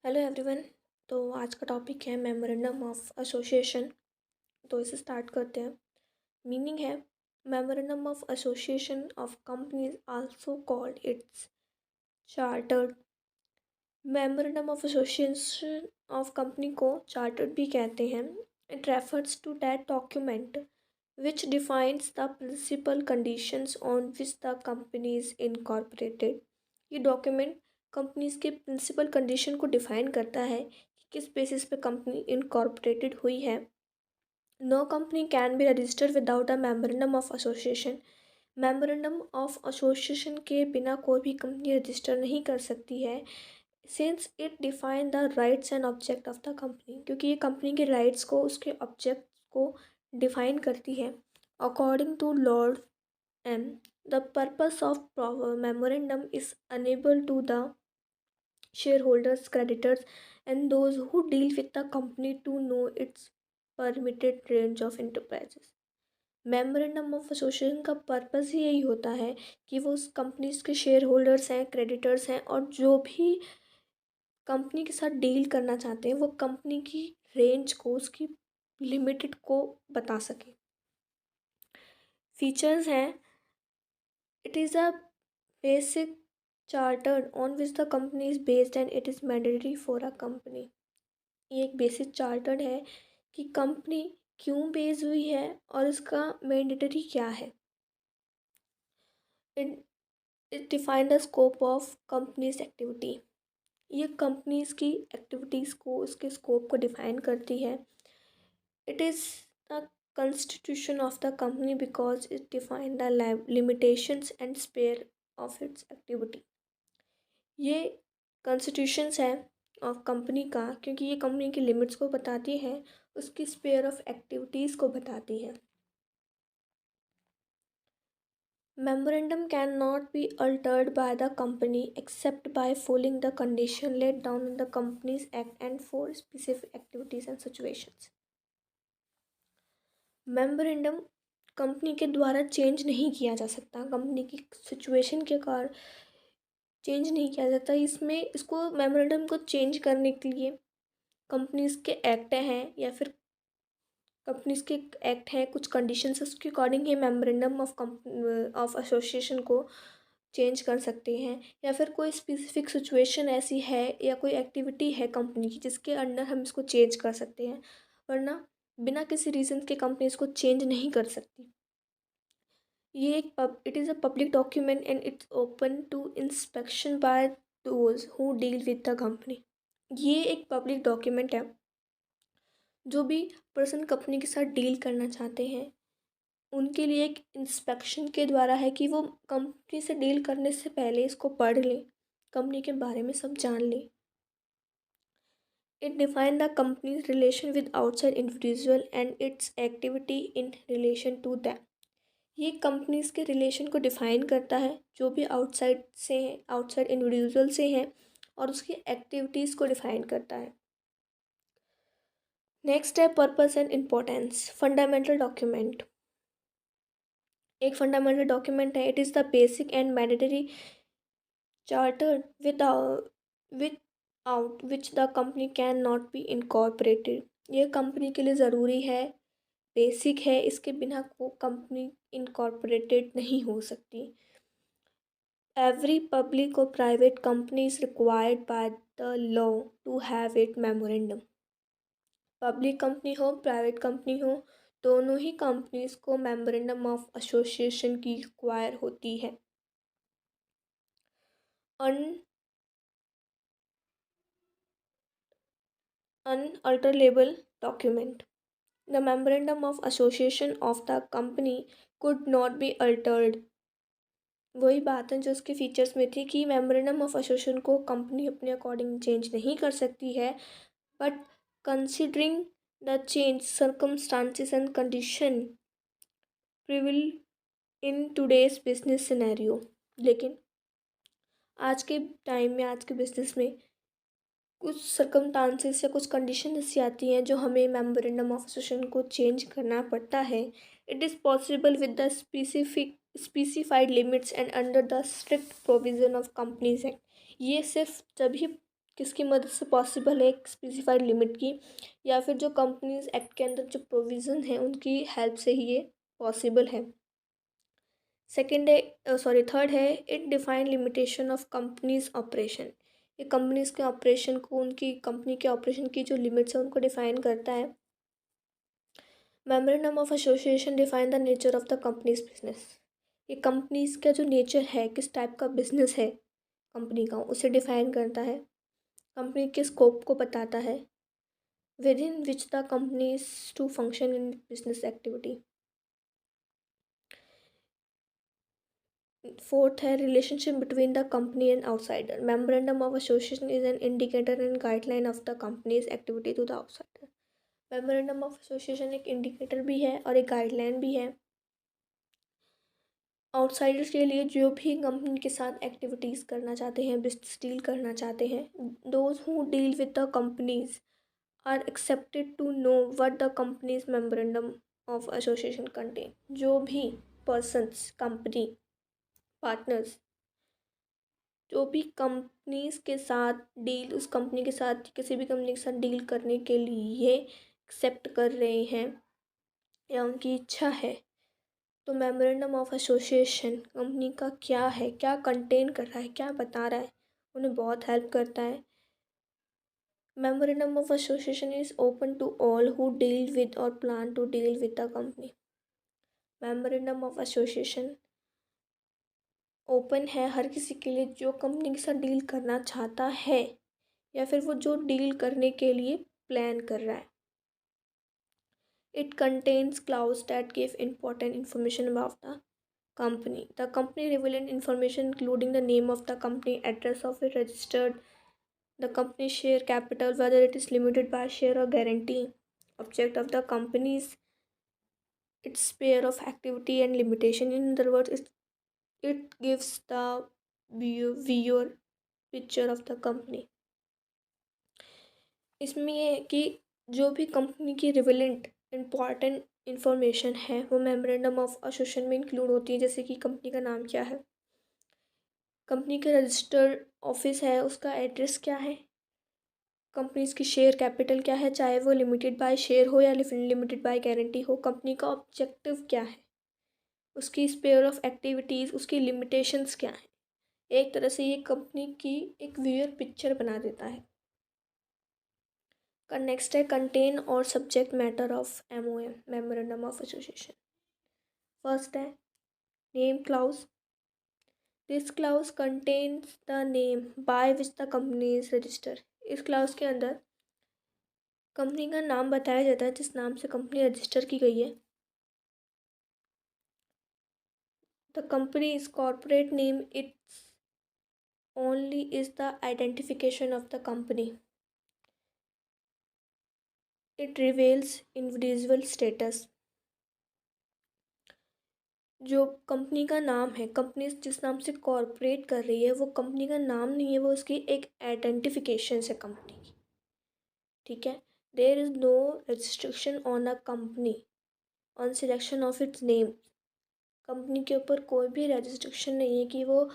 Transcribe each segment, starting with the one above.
Hello everyone. तो आज का टॉपिक है मेमोरेंडम ऑफ एसोसिएशन। तो इसे स्टार्ट करते हैं। मीनिंग है memorandum of association of companies also called its chartered. Memorandum of association of company को चार्टर्ड भी कहते हैं। It refers to that document which defines the principal conditions on which the company is incorporated। ये document companies के principal condition को define करता है कि किस बेसिस पे कंपनी इनकॉर्पोरेटेड हुई है। No company can be registered without a memorandum of association. Memorandum of association के बिना कोई भी कंपनी रजिस्टर नहीं कर सकती है, since it define the rights and object of the company, क्योंकि ये कंपनी के राइट्स को, उसके ऑब्जेक्ट को डिफाइन करती है। According to Lord M, the purpose of memorandum is enable to the shareholders, creditors, and those who deal with the company to know its permitted range of enterprises। Memorandum of association का purpose ही यही होता है कि वो उस companies के share holders हैं, creditors हैं, और जो भी कंपनी के साथ डील करना चाहते हैं वो कंपनी की रेंज को, उसकी लिमिटेड को बता सके। फीचर्स हैं, it is a basic chartered on which the company is based and it is mandatory for a company. ये एक बेसिक चार्टर्ड है कि कंपनी क्यों बेस हुई है और इसका मैंडेटरी क्या है। It it define the scope of companies activity. ये कंपनीज की एक्टिविटीज़ को, इसके स्कोप को डिफाइन करती है। It is the constitution of the company because it define the limitations and sphere of its activity। ये कॉन्स्टिट्यूशंस है ऑफ कंपनी का, क्योंकि ये कंपनी की लिमिट्स को बताती है, उसकी स्पेयर ऑफ एक्टिविटीज़ को बताती है। Memorandum can not be altered by the company except by following the condition let down in the companies act and for specific activities and situations. Memorandum company के द्वारा change नहीं किया जा सकता, company की सिचुएशन के कारण चेंज नहीं किया जाता। इसमें इसको मेमोरेंडम को चेंज करने के लिए कंपनीज के एक्ट हैं या फिर कंपनीज के एक्ट हैं, कुछ कंडीशंस, उसके according he memorandum of association को चेंज कर सकते हैं। या फिर कोई स्पेसिफिक सिचुएशन ऐसी है या कोई एक्टिविटी है कंपनी की जिसके अंडर हम इसको चेंज कर सकते हैं, वरना बिना किसी रीज़न के कंपनी इसको चेंज नहीं कर सकती। ये एक it is a public document and it's open to inspection by those who deal with the company. ये एक पब्लिक डॉक्यूमेंट है, जो भी पर्सन कंपनी के साथ डील करना चाहते हैं उनके लिए एक इंस्पेक्शन के द्वारा है कि वो कंपनी से डील करने से पहले इसको पढ़ लें, कंपनी के बारे में सब जान लें। It define the company's relation with outside individual and its activity in relation to them. ये कंपनीज के रिलेशन को डिफाइन करता है, जो भी आउटसाइड से हैं, आउटसाइड इंडिविजुअल से हैं, और उसकी एक्टिविटीज़ को डिफाइन करता है। नेक्स्ट है purpose and importance. Fundamental document एक फंडामेंटल डॉक्यूमेंट है। It is the basic and mandatory charter without which the company can not be incorporated. ये कंपनी के लिए ज़रूरी है, बेसिक है, इसके बिना वो कंपनी इनकॉर्पोरेटेड नहीं हो सकती। एवरी पब्लिक और private company is required by the law to have it memorandum. Public company हो, प्राइवेट कंपनी हो, दोनों ही कंपनीज को मेमोरेंडम ऑफ एसोसिएशन की रिक्वायर होती है। Unalterable document. The memorandum of association of the company could not be altered. वही बात है जो उसके फीचर्स में थी कि मेमोरेंडम ऑफ एसोसिएशन को कंपनी अपने अकॉर्डिंग चेंज नहीं कर सकती है, but considering the change circumstances and condition prevail in today's business scenario. लेकिन आज के टाइम में, आज के बिजनेस में कुछ सर्कमस्टांसेस या कुछ कंडीशन ऐसी आती हैं जो हमें मेमोरेंडम ऑफ एसोसिएशन को चेंज करना पड़ता है। It is possible with the specified limits and under the strict provision of companies act. ये सिर्फ तभी किसकी मदद से पॉसिबल है, एक स्पेसिफाइड लिमिट की, या फिर जो कंपनीज एक्ट के अंदर जो प्रोविज़न है उनकी हेल्प से ही ये पॉसिबल है। सेकेंड है सॉरी थर्ड है, it define limitation of companies operation. ये कंपनीज के ऑपरेशन को, उनकी कंपनी के ऑपरेशन की जो लिमिट्स है उनको डिफाइन करता है। Memorandum of association define the nature of the companies business. ये कंपनीज का जो नेचर है, किस टाइप का बिजनेस है कंपनी का, उसे डिफाइन करता है। कंपनी के स्कोप को बताता है, within which the companies to function in business activity. Fourth है, relationship between the company and outsider. Memorandum of association is an indicator and guideline of the company's activity to the outsider. Memorandum of association एक indicator भी है और एक guideline भी है outsiders के लिए, जो भी कंपनी के साथ एक्टिविटीज़ करना चाहते हैं, बिजनेस डील करना चाहते हैं। Those who deal with the companies are accepted to know what the company's memorandum of association contain. जो भी पर्सन्स, कंपनी पार्टनर्स, जो भी कंपनीज के साथ डील, उस कंपनी के साथ, किसी भी कंपनी के साथ डील करने के लिए एक्सेप्ट कर रहे हैं या उनकी इच्छा है, तो मेमोरेंडम ऑफ एसोसिएशन कंपनी का क्या है, क्या कंटेन कर रहा है, क्या बता रहा है, उन्हें बहुत हेल्प करता है। Memorandum of association is open to all who deal with और plan to deal with the company. Memorandum of association open है हर किसी के लिए जो कंपनी के साथ डील करना चाहता है या फिर वो जो डील करने के लिए प्लान कर रहा है। It contains clause that give important information about the company. The company relevant information including the name of the company, address of it registered, the company share capital, whether it is limited by share or guarantee, object of the company's, its sphere of activity and limitation. In other words, it gives the viewer picture of the company. इसमें ये है कि जो भी company की relevant important information है वो memorandum of association में इंक्लूड होती है। जैसे कि कंपनी का नाम क्या है, कंपनी का रजिस्टर्ड ऑफिस है, उसका एड्रेस क्या है, कंपनीज की शेयर कैपिटल क्या है, चाहे वो लिमिटेड बाय शेयर हो या लिमिटेड बाय गारंटी हो, कंपनी का ऑब्जेक्टिव क्या है, उसकी स्पेयर ऑफ एक्टिविटीज़, उसकी लिमिटेशंस क्या है। एक तरह से ये कंपनी की एक व्यूअर पिक्चर बना देता है। नेक्स्ट है, कंटेन और subject matter of MOM, memorandum of association. First है name clause. This clause contains the name by which the company is register. इस क्लाउज के अंदर कंपनी का नाम बताया जाता है जिस नाम से कंपनी रजिस्टर की गई है। The company is corporate name, it's only is the identification of the company. It reveals individual status. जो कंपनी का नाम है, कंपनी जिस नाम से कॉर्पोरेट कर रही है, वो कंपनी का नाम नहीं है, वो उसकी एक आइडेंटिफिकेशन है कंपनी की। ठीक है, there is no restriction on a company on selection of its name. Company के ऊपर कोई भी रेस्ट्रिक्शन नहीं है कि वो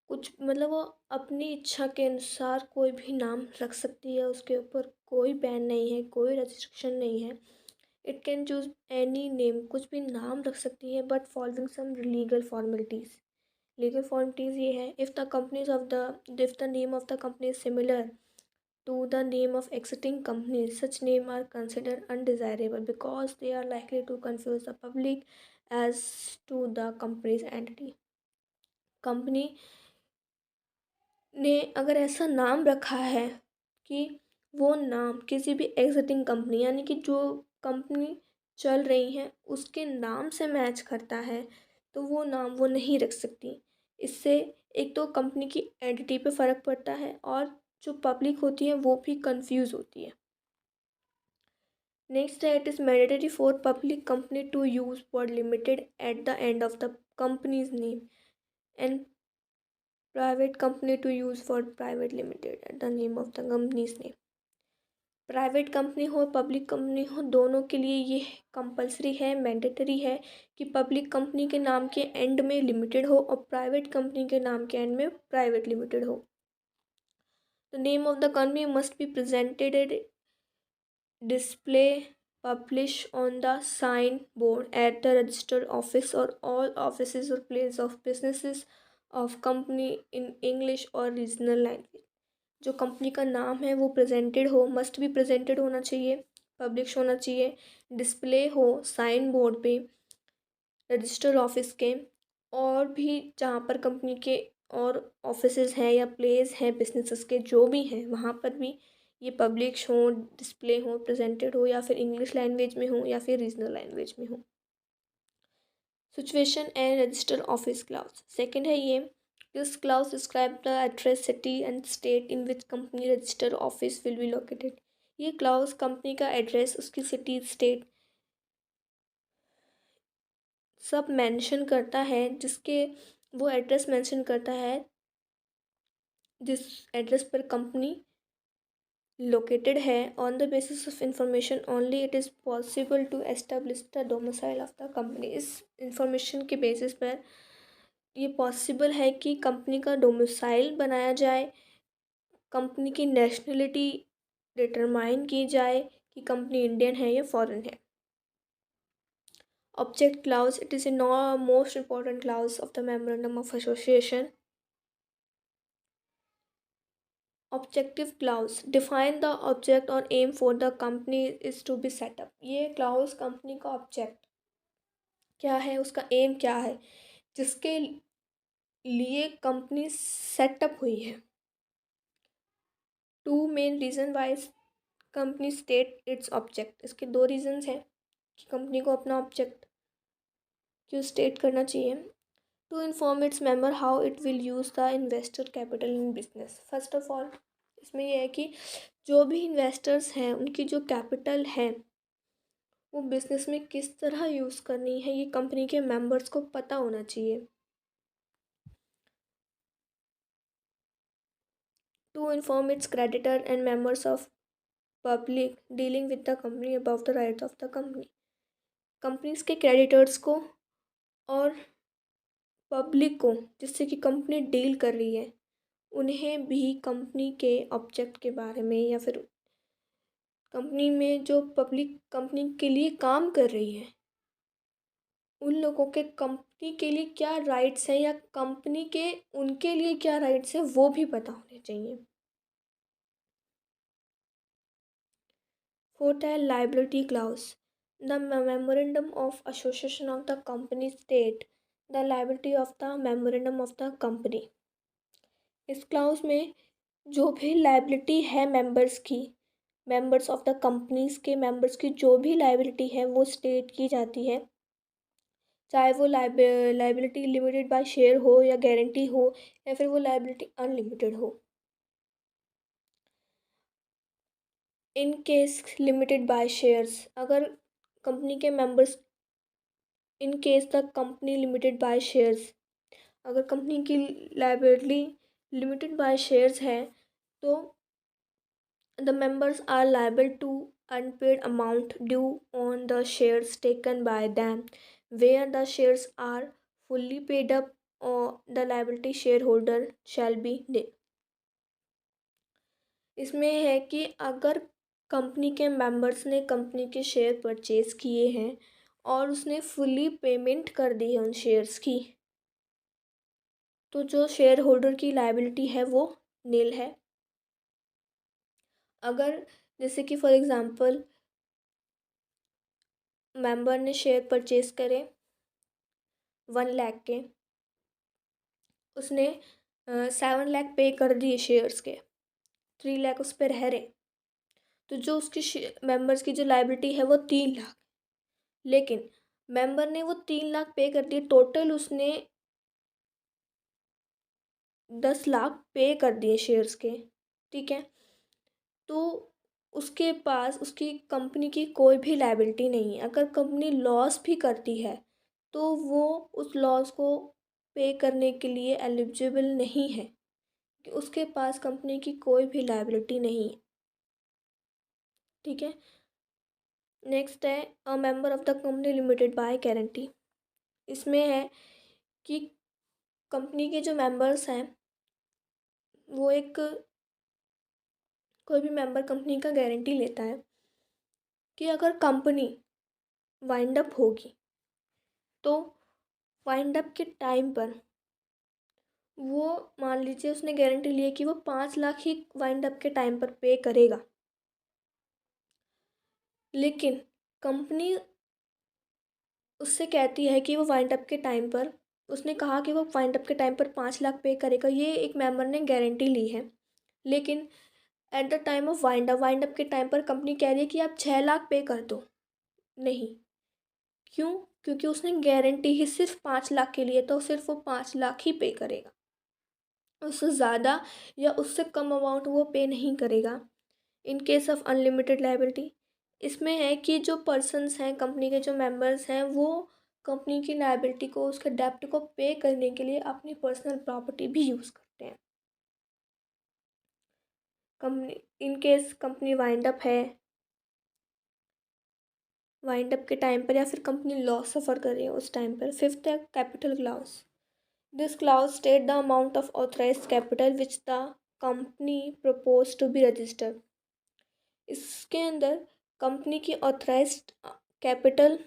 कुछ, मतलब वो अपनी इच्छा के अनुसार कोई भी नाम रख सकती है, उसके ऊपर कोई बैन नहीं है, कोई रेस्ट्रिक्शन नहीं है। It can choose any name, कुछ भी नाम रख सकती है, but following some legal formalities. Legal formalities ये है, if the name of the company is similar to the name of exiting companies, such name are considered undesirable because they are likely to confuse the public as to the company's entity. Company ने अगर ऐसा नाम रखा है कि वो नाम किसी भी एग्जिटिंग कंपनी, यानी कि जो कंपनी चल रही हैं उसके नाम से मैच करता है, तो वो नाम वो नहीं रख सकती। इससे एक तो कंपनी की एंटिटी पे फ़र्क पड़ता है और जो पब्लिक होती है वो भी कंफ्यूज होती है। नेक्स्ट है, it is mandatory for public company to use word limited at the end of the company's name and private company to use for private limited at the name of the company's name. Private company हो, public company हो, दोनों के लिए ये compulsory है, mandatory है कि public company के नाम के एंड में लिमिटेड हो और प्राइवेट कंपनी के नाम के एंड में प्राइवेट लिमिटेड हो। The name of the company must be presented at display publish on the sign board at the registered office or all offices or place of businesses of company in English or regional language। जो company का नाम है वो presented हो, must भी presented होना चाहिए, publish होना चाहिए, डिस्प्ले हो साइन बोर्ड पे रजिस्टर्ड ऑफिस के, और भी जहाँ पर कंपनी के और ऑफिसेज हैं या प्लेस हैं बिजनेसेस के जो भी हैं वहाँ पर भी ये पब्लिश हो, डिस्प्ले हो, प्रेजेंटेड हो, या फिर इंग्लिश लैंग्वेज में हो या फिर रीजनल लैंग्वेज में हो। Situation and register office clause second है ये, this clause describe the address city and state in which company register office will be located. ये क्लाउज कंपनी का एड्रेस, उसकी सिटी, स्टेट सब मेंशन करता है, जिसके वो एड्रेस मेंशन करता है जिस एड्रेस पर कंपनी लोकेटेड है। On the basis of information only it is possible to establish the domicile of the company. इस इंफॉर्मेशन के बेसिस पर ये पॉसिबल है कि कंपनी का डोमिसाइल बनाया जाए, कंपनी की नेशनलिटी डिटरमाइन की जाए कि कंपनी इंडियन है या फॉरेन है। Object clause, it is a most important clause of the memorandum of association। Objective clause, define the object or aim for the company is to be set up। ये clause company का object क्या है, उसका M क्या है, जिसके लिए company setup हुई है। Two main reason why company state its object, इसके दो रीजंस हैं कि कंपनी को अपना ऑब्जेक्ट क्यों स्टेट करना चाहिए। To inform its member how it will use the investor capital in business. First of all इसमें यह है कि जो भी इन्वेस्टर्स हैं उनकी जो कैपिटल है वो बिजनेस में किस तरह यूज़ करनी है, ये कंपनी के मेंबर्स को पता होना चाहिए। To inform its creditor and members of public dealing with the company about the rights of the company. Companies के क्रेडिटर्स को और पब्लिक को जिससे कि कंपनी डील कर रही है उन्हें भी कंपनी के ऑब्जेक्ट के बारे में, या फिर कंपनी में जो पब्लिक कंपनी के लिए काम कर रही है उन लोगों के कंपनी के लिए क्या राइट्स हैं या कंपनी के उनके लिए क्या राइट्स हैं वो भी पता होने चाहिए। फोर्थ है liability clause, the memorandum of association of the company state the liability of the memorandum of the company. इस क्लाउज में जो भी लाइबिलिटी है मेंबर्स की, मेंबर्स ऑफ द कंपनीज के मेंबर्स की जो भी लाइबिलिटी है वो स्टेट की जाती है, चाहे वो लाइबिलिटी लिमिटेड बाय शेयर हो या गारंटी हो या फिर वो लाइबिलिटी अनलिमिटेड हो। In case limited by shares, अगर कंपनी के members, in case the company limited by shares, अगर कंपनी की लाइबिलिटी लिमिटेड बाय शेयर्स है तो the members are liable to unpaid amount due on the shares taken by them where the shares are fully paid up or the liability shareholder shall be nil। इसमें है कि अगर company के members ने company के share purchase किए हैं और उसने फुली पेमेंट कर दी है उन शेयर्स की, तो जो शेयर होल्डर की लाइबिलिटी है वो नील है। अगर जैसे कि फॉर एग्ज़ाम्पल मेंबर ने शेयर परचेज करे 1 लाख के, उसने 7 लाख पे कर दिए शेयर्स के, 3 लाख उस पर रह रहे, तो जो उसकी मेंबर्स की जो लाइबिलिटी है वो 3 लाख, लेकिन मेंबर ने वो 3 लाख पे कर दिए, टोटल उसने 10 लाख पे कर दिए शेयर्स के, ठीक है, तो उसके पास उसकी कंपनी की कोई भी लाइबिलिटी नहीं है। अगर कंपनी लॉस भी करती है तो वो उस लॉस को पे करने के लिए एलिजिबल नहीं है, कि उसके पास कंपनी की कोई भी लाइबिलिटी नहीं है, ठीक है। नेक्स्ट है a member of the company limited by guarantee. इसमें है कि कंपनी के जो मेंबर्स हैं वो एक कोई भी मेंबर कंपनी का गारंटी लेता है कि अगर कंपनी वाइंड अप होगी तो वाइंड अप के टाइम पर वो, मान लीजिए उसने गारंटी ली है कि वो 5 लाख ही वाइंड अप के टाइम पर पे करेगा, लेकिन कंपनी उससे कहती है कि वो वाइंड अप के टाइम पर, उसने कहा कि वो वाइंड अप के टाइम पर 5 लाख पे करेगा, ये एक मेंबर ने गारंटी ली है। लेकिन at the time of wind up के टाइम पर कंपनी कह रही है कि आप 6 लाख पे कर दो। नहीं, क्यों? क्योंकि उसने गारंटी ही सिर्फ 5 लाख के लिए, तो सिर्फ वो 5 लाख ही पे करेगा, उससे ज़्यादा या उससे कम अमाउंट वो पे नहीं करेगा। इन केस ऑफ अनलिमिटेड लायबिलिटी, इसमें है कि जो पर्सन्स हैं, कंपनी के जो मेंबर्स हैं, वो कंपनी की लायबिलिटी को, उसके डेप्ट को पे करने के लिए अपनी पर्सनल प्रॉपर्टी भी यूज़ करते हैं। Company, in case company wind up है, वाइंड अप के टाइम पर या फिर कंपनी लॉस सफ़र कर रही है उस टाइम पर, फिफ्थ है capital clause. This clause state the amount of authorised capital which the company propose to be registered. इसके अंदर कंपनी की ऑथराइज्ड कैपिटल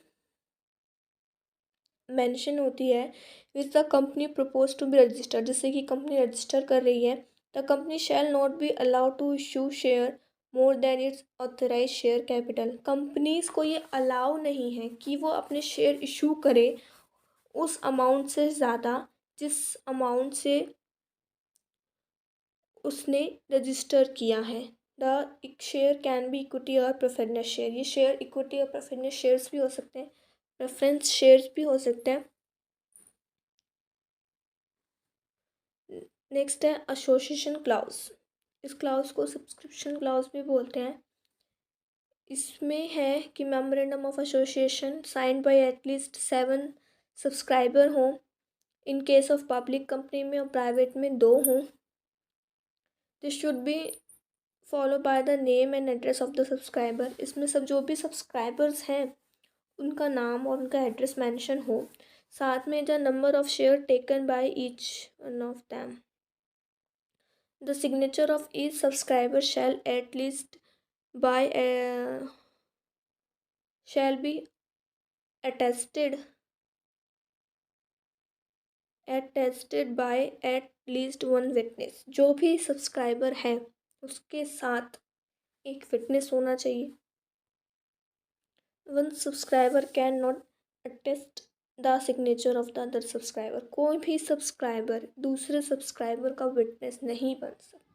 मेंशन होती है, which the company propose to be registered, जिससे कि कंपनी रजिस्टर कर रही है। The company shall not be allowed to issue share more than its authorise share capital. Companies को ये अलाउ नहीं है कि वो अपने शेयर इशू करे उस अमाउंट से ज़्यादा जिस अमाउंट से उसने रजिस्टर किया है। The share can be equity और प्रेफरेंस शेयर, ये शेयर इक्विटी और प्रेफरेंस शेयर्स भी हो सकते हैं, प्रेफरेंस शेयर्स भी हो सकते हैं। नेक्स्ट है एसोसिएशन क्लाउज। इस क्लाउज को सब्सक्रिप्शन क्लाउज भी बोलते हैं। इसमें है कि memorandum of association signed by at least 7 subscriber हों, in case of public company में और प्राइवेट में 2 हों। This should be follow by the name and address of the subscriber. इसमें सब जो भी सब्सक्राइबर्स हैं उनका नाम और उनका एड्रेस मेंशन हो, साथ में the number of share taken by each one of them. The signature of each subscriber shall at least by shall be attested by at least one witness। जो भी सब्सक्राइबर है उसके साथ एक विटनेस होना चाहिए। One subscriber can not attest the signature of the other subscriber. कोई भी सब्सक्राइबर दूसरे सब्सक्राइबर का विटनेस नहीं बन सकता।